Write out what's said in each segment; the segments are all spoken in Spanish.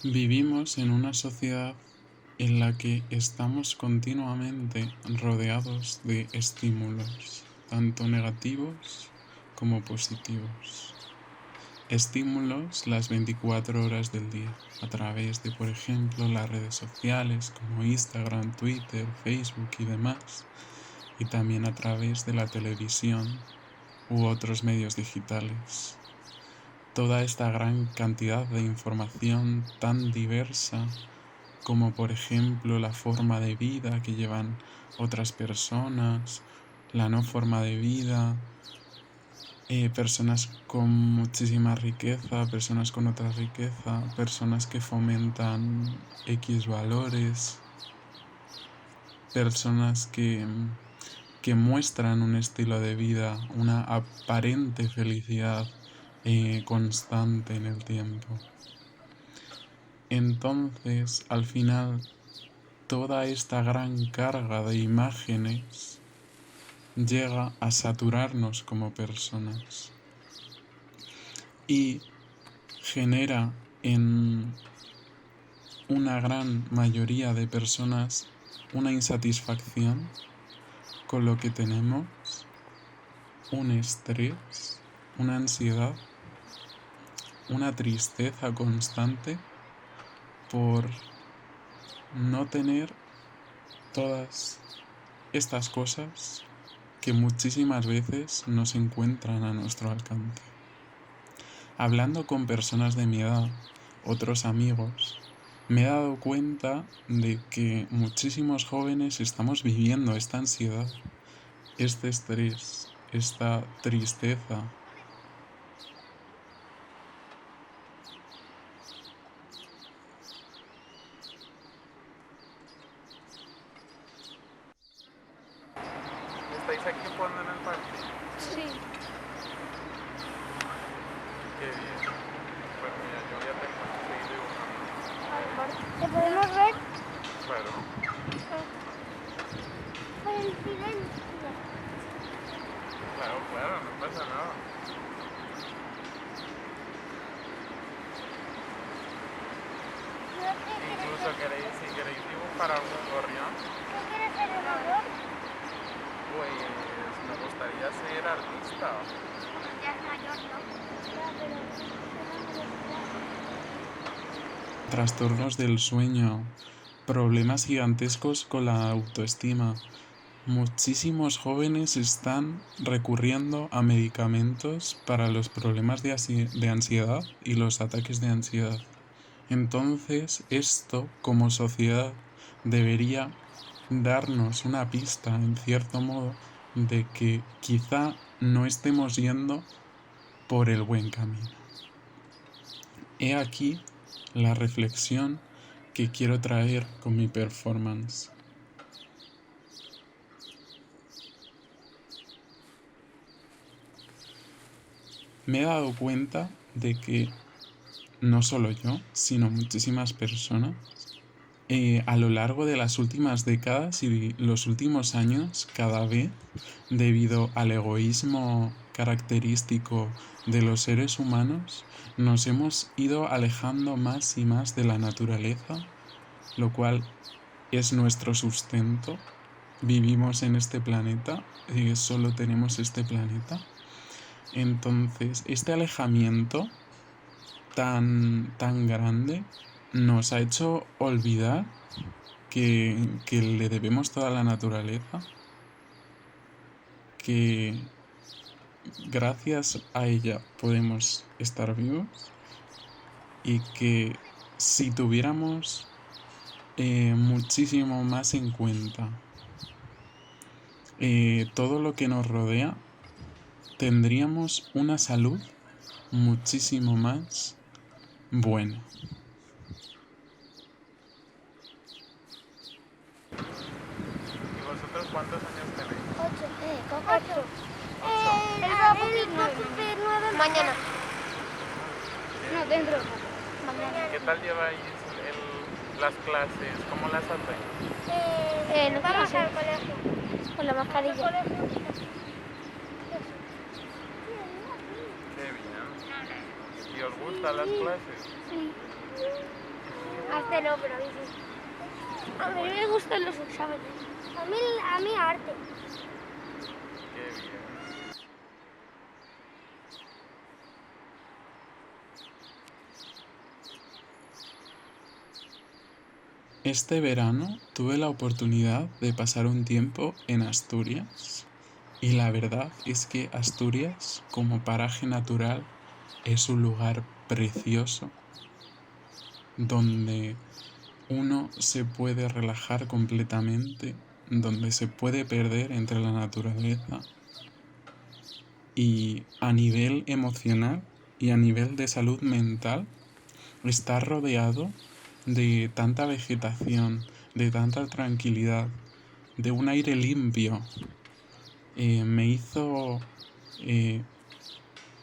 Vivimos en una sociedad en la que estamos continuamente rodeados de estímulos, tanto negativos como positivos. Estímulos las 24 horas del día, a través de, por ejemplo, las redes sociales como Instagram, Twitter, Facebook y demás, y también a través de la televisión u otros medios digitales. Toda esta gran cantidad de información tan diversa como por ejemplo la forma de vida que llevan otras personas, la no forma de vida, personas con muchísima riqueza, personas con otra riqueza, personas que fomentan X valores, personas que muestran un estilo de vida, una aparente felicidad constante en el tiempo. Entonces, al final, toda esta gran carga de imágenes llega a saturarnos como personas y genera en una gran mayoría de personas una insatisfacción con lo que tenemos, un estrés, una ansiedad, una tristeza constante por no tener todas estas cosas que muchísimas veces no se encuentran a nuestro alcance. Hablando con personas de mi edad, otros amigos, me he dado cuenta de que muchísimos jóvenes estamos viviendo esta ansiedad, este estrés, esta tristeza. ¿Estáis aquí jugando en el parque? Sí. Qué bien. Pues mira, yo ya tengo que seguir dibujando. ¿Te podemos ver? Claro. Por el silencio. Claro, claro, no pasa nada. Incluso si queréis dibujar algún gorrión, ¿Qué quieres ser un amor? pues me gustaría ser artista. Ya es mayor, ¿no? Trastornos del sueño, problemas gigantescos con la autoestima. Muchísimos jóvenes están recurriendo a medicamentos para los problemas de ansiedad y los ataques de ansiedad. Entonces, esto como sociedad debería darnos una pista, en cierto modo, de que quizá no estemos yendo por el buen camino. He aquí la reflexión que quiero traer con mi performance. Me he dado cuenta de que no solo yo, sino muchísimas personas A lo largo de las últimas décadas y los últimos años, cada vez, debido al egoísmo característico de los seres humanos, nos hemos ido alejando más y más de la naturaleza, lo cual es nuestro sustento. Vivimos en este planeta y solo tenemos este planeta. Entonces, este alejamiento tan grande nos ha hecho olvidar que le debemos toda la naturaleza, que gracias a ella podemos estar vivos y que si tuviéramos muchísimo más en cuenta todo lo que nos rodea, tendríamos una salud muchísimo más buena. ¿Y vosotros cuántos años tenéis? 8. Él va a cumplir 9 mañana. No, dentro. Mañana. ¿Qué tal lleváis las clases? ¿Cómo las hacéis? No vamos al colegio. Con la mascarilla. Qué bien. ¿Y os gustan las clases? Sí. Arte no, pero a mí sí. A mí me gustan los exámenes. A mí arte. Qué bien. Este verano tuve la oportunidad de pasar un tiempo en Asturias y la verdad es que Asturias como paraje natural es un lugar precioso donde uno se puede relajar completamente, donde se puede perder entre la naturaleza y a nivel emocional y a nivel de salud mental está rodeado de tanta vegetación, de tanta tranquilidad, de un aire limpio. Me hizo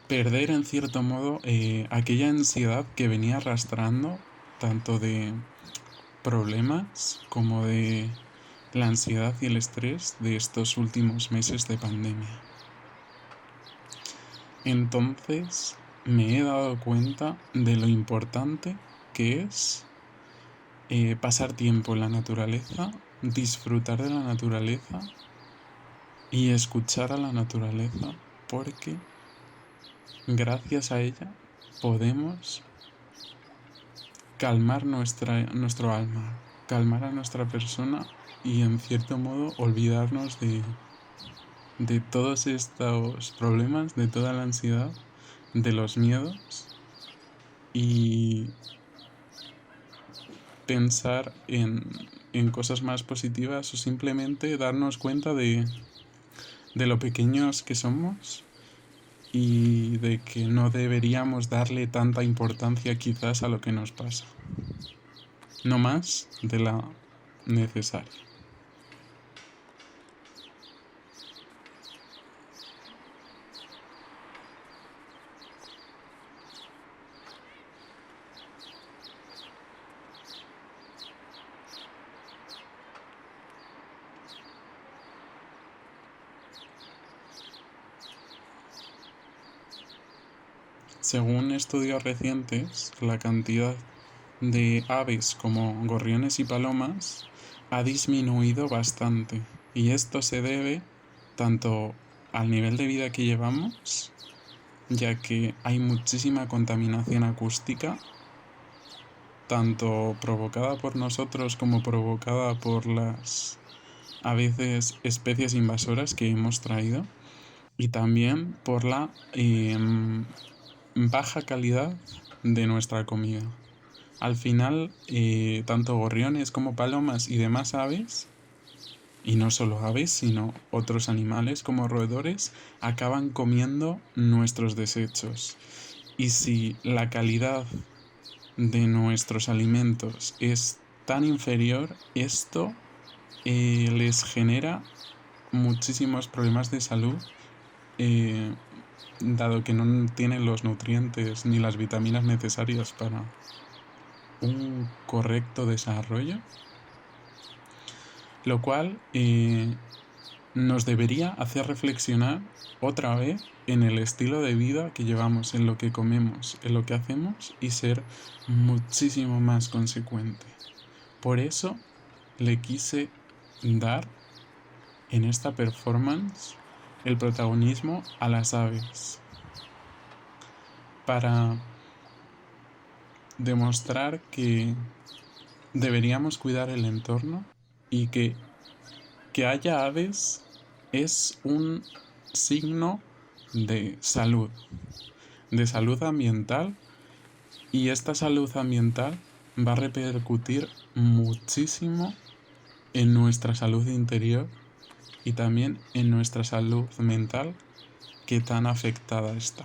perder en cierto modo aquella ansiedad que venía arrastrando, tanto de problemas como de la ansiedad y el estrés de estos últimos meses de pandemia. Entonces me he dado cuenta de lo importante que es pasar tiempo en la naturaleza, disfrutar de la naturaleza y escuchar a la naturaleza, porque gracias a ella podemos calmar nuestro alma, calmar a nuestra persona y en cierto modo olvidarnos de todos estos problemas, de toda la ansiedad, de los miedos y pensar en cosas más positivas o simplemente darnos cuenta de lo pequeños que somos y de que no deberíamos darle tanta importancia quizás a lo que nos pasa, no más de la necesaria. Según estudios recientes, la cantidad de aves como gorriones y palomas ha disminuido bastante, y esto se debe tanto al nivel de vida que llevamos, ya que hay muchísima contaminación acústica, tanto provocada por nosotros como provocada por las a veces especies invasoras que hemos traído, y también por la baja calidad de nuestra comida. Al final, tanto gorriones como palomas y demás aves, y no solo aves, sino otros animales como roedores, acaban comiendo nuestros desechos. Y si la calidad de nuestros alimentos es tan inferior, esto les genera muchísimos problemas de salud, dado que no tienen los nutrientes ni las vitaminas necesarias para un correcto desarrollo, lo cual nos debería hacer reflexionar otra vez en el estilo de vida que llevamos, en lo que comemos, en lo que hacemos y ser muchísimo más consecuente. Por eso le quise dar en esta performance el protagonismo a las aves, para demostrar que deberíamos cuidar el entorno y que haya aves es un signo de salud ambiental, y esta salud ambiental va a repercutir muchísimo en nuestra salud interior y también en nuestra salud mental, que tan afectada está.